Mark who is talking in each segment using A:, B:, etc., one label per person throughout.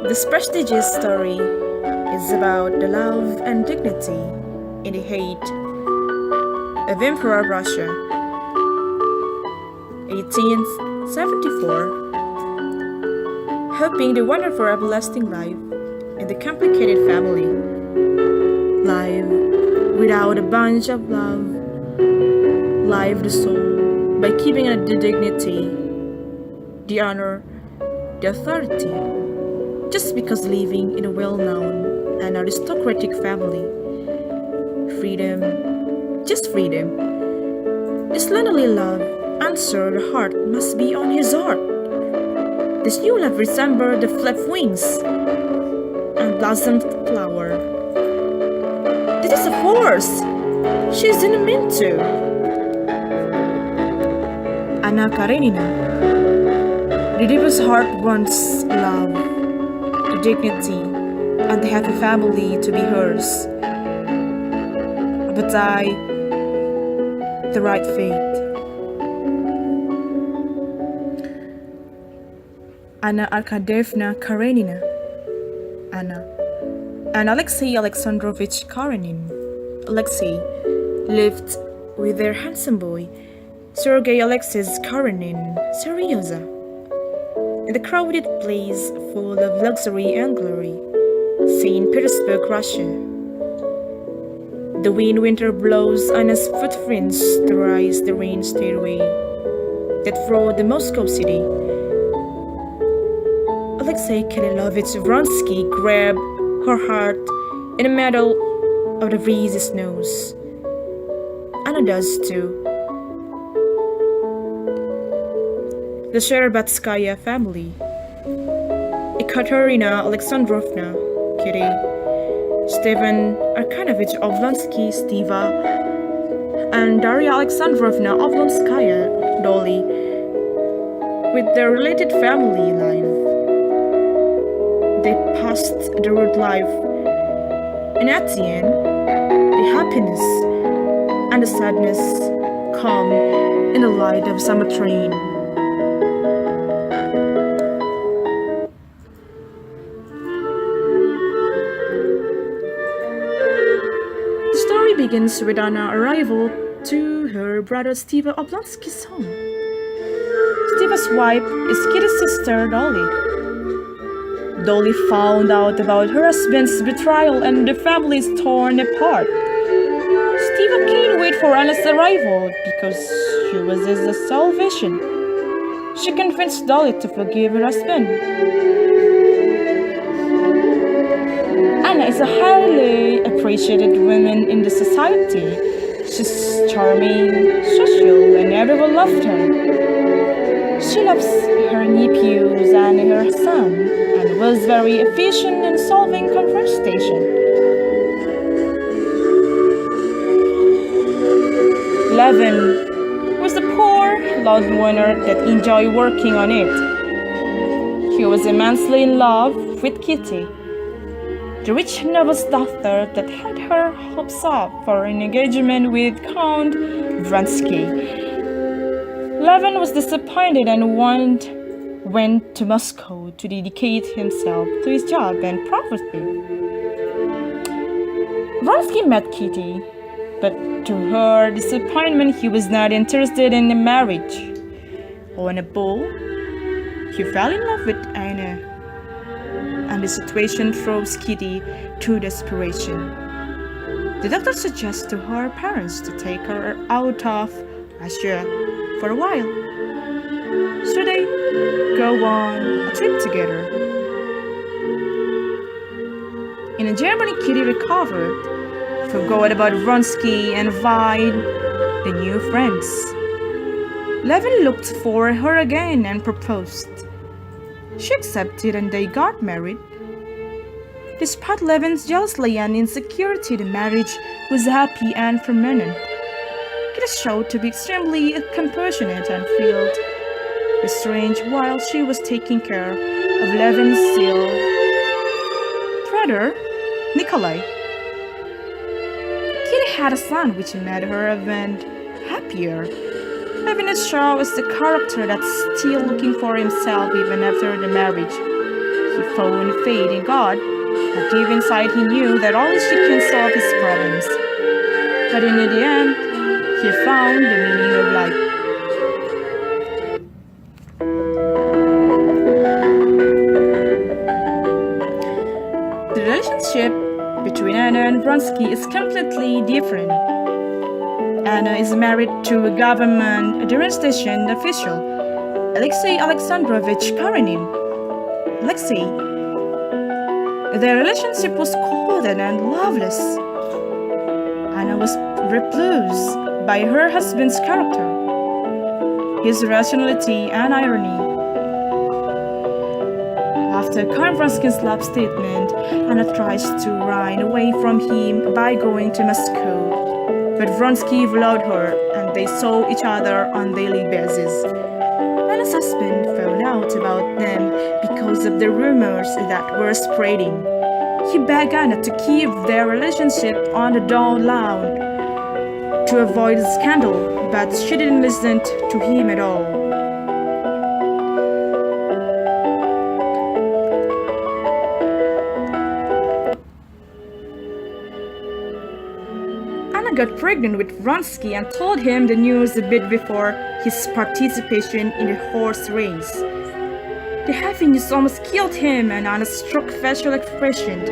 A: This prestigious story is about the love and dignity in the hate of Emperor Russia, 1874, hoping the wonderful everlasting life in the complicated family. Life without a bunch of love, life the soul by keeping the dignity, the honor, the authority, just because living in a well-known and aristocratic family. Freedom, just freedom. This lonely love answer the heart must be on his heart. This new love resembled the flap wings and blossomed flower. This is a force. She isn't meant to. Karenina. The deepest heart wants love, the dignity, and the happy family to be hers. But I, the right fate. Anna Arkadevna Karenina. Anna and Alexei Alexandrovich Karenin. Alexei lived with their handsome boy, Sergei Alexis Karenin, Seryoza, in the crowded place full of luxury and glory, St. Petersburg, Russia. The winter blows on his footprints to rise the rain stairway that through the Moscow city. Alexei Kirilovich Vronsky grabbed her heart in the middle of the breezy snows. Anna does too. The Shcherbatskaya family, Ekaterina Alexandrovna, Kitty, Stefan Arkanovich Oblonsky, Stiva, and Daria Alexandrovna Oblonskaya, Dolly, with their related family life. They passed the road life, and at the end, the happiness and the sadness come in the light of summer train. The story begins with Anna's arrival to her brother Steva Oblonsky's home. Steva's wife is Kitty's sister Dolly. Dolly found out about her husband's betrayal and the family is torn apart. Steva can't wait for Anna's arrival because she was his salvation. She convinced Dolly to forgive her husband. Anna is a highly appreciated woman in the society. She's charming, social, and everyone loved her. She loves her nephews and her son, and was very efficient in solving conversation. Levin was a poor landowner that enjoyed working on it. He was immensely in love with Kitty, the rich noble's daughter that had her hopes up for an engagement with Count Vronsky. Levin was disappointed and went to Moscow to dedicate himself to his job and property. Vronsky met Kitty, but to her disappointment, he was not interested in the marriage. On a ball, he fell in love with Anna, and the situation throws Kitty to desperation. The doctor suggests to her parents to take her out of Russia for a while, so they go on a trip together. In Germany, Kitty recovered, forgot about Vronsky, and invited the new friends. Levin looked for her again and proposed. She accepted and they got married. Despite Levin's jealousy and insecurity, the marriage was happy and permanent. Kitty showed to be extremely compassionate and felt restrained while she was taking care of Levin's ill brother, Nikolai. Kitty had a son which made her even happier. Levin is shown as the character that's still looking for himself even after the marriage. He found faith in God, but deep inside he knew that only she can solve his problems. But in the end, he found the meaning of life. The relationship between Anna and Vronsky is completely different. Anna is married to a government administration official, Alexei Alexandrovich Karenin. Alexei. Their relationship was cold and loveless. Anna was repulsed by her husband's character, his rationality and irony. After Vronsky's love statement, Anna tries to run away from him by going to Moscow. But Vronsky followed her, and they saw each other on a daily basis. Anna's husband found out about them because of the rumors that were spreading. He begged Anna to keep their relationship on the down low to avoid scandal, but she didn't listen to him at all. Anna got pregnant with Vronsky and told him the news a bit before his participation in the horse race. The heavy news almost killed him, and Anna's struck facial expression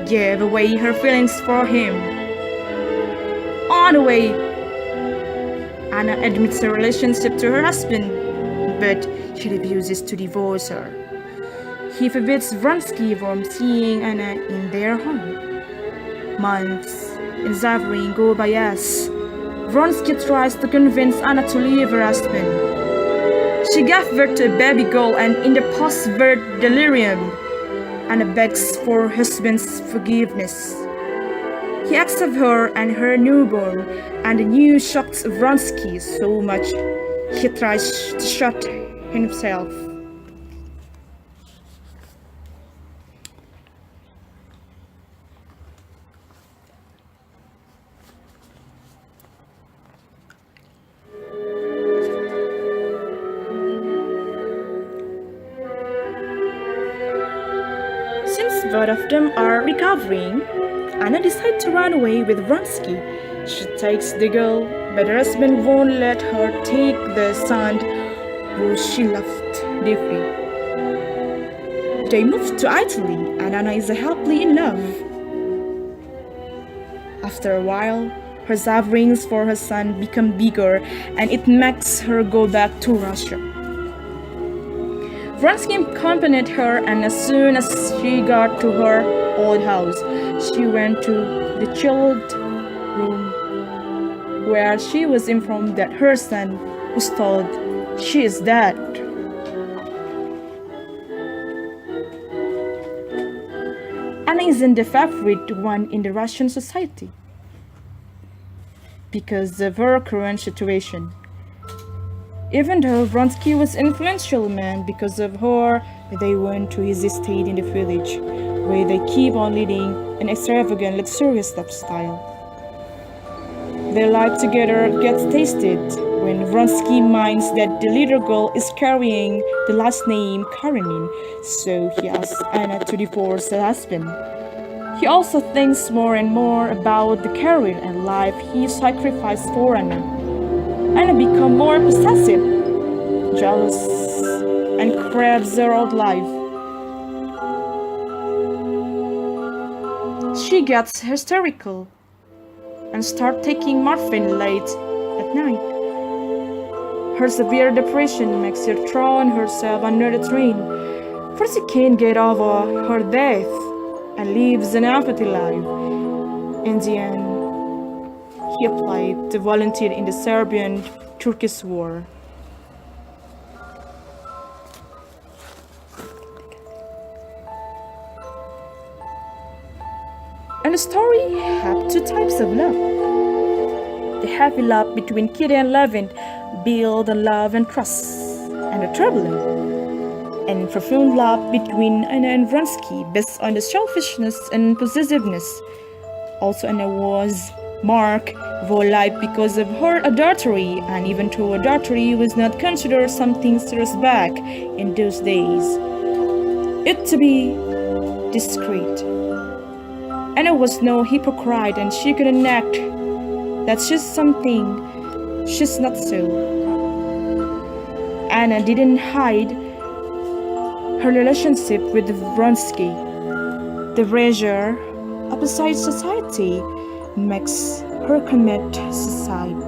A: gave away her feelings for him. On the way, Anna admits her relationship to her husband, but she refuses to divorce her. He forbids Vronsky from seeing Anna in their home. Months in suffering go by as Vronsky tries to convince Anna to leave her husband. She gave birth to a baby girl, and in the post-birth delirium, Anna begs for her husband's forgiveness. He accepts her and her newborn, and the news shocks Vronsky so much he tries to shoot himself. Since both of them are recovering, Anna decides to run away with Vronsky. She takes the girl, but her husband won't let her take the son who she loved deeply. They move to Italy, and Anna is happily in love. After a while, her sufferings for her son become bigger, and it makes her go back to Russia. Vronsky accompanied her, and as soon as she got to her old house, she went to the chilled room where she was informed that her son was told she is dead. Anna isn't the favorite one in the Russian society because of her current situation. Even though Vronsky was an influential man, because of her, they went to his estate in the village, where they keep on leading an extravagant, luxurious lifestyle. Their life together gets tasted when Vronsky minds that the little girl is carrying the last name Karenin, so he asks Anna to divorce her husband. He also thinks more and more about the career and life he sacrificed for Anna. Anna becomes more possessive, jealous, and craves her old life. She gets hysterical and starts taking morphine late at night. Her severe depression makes her throw herself under the train, for she can't get over her death and lives an empty life. In the end, he applied to volunteer in the Serbian-Turkish War. And the story had two types of love. The happy love between Kitty and Levin built on love and trust, and the turbulent and profound love between Anna and Vronsky based on the selfishness and possessiveness. Also, Anna was marked for life because of her adultery, and even though adultery was not considered something serious back in those days, Anna was a it to be discreet. Anna was no hypocrite, and she couldn't act that she's something she's not so. Anna didn't hide her relationship with Vronsky. The pressure of a society makes her commit suicide.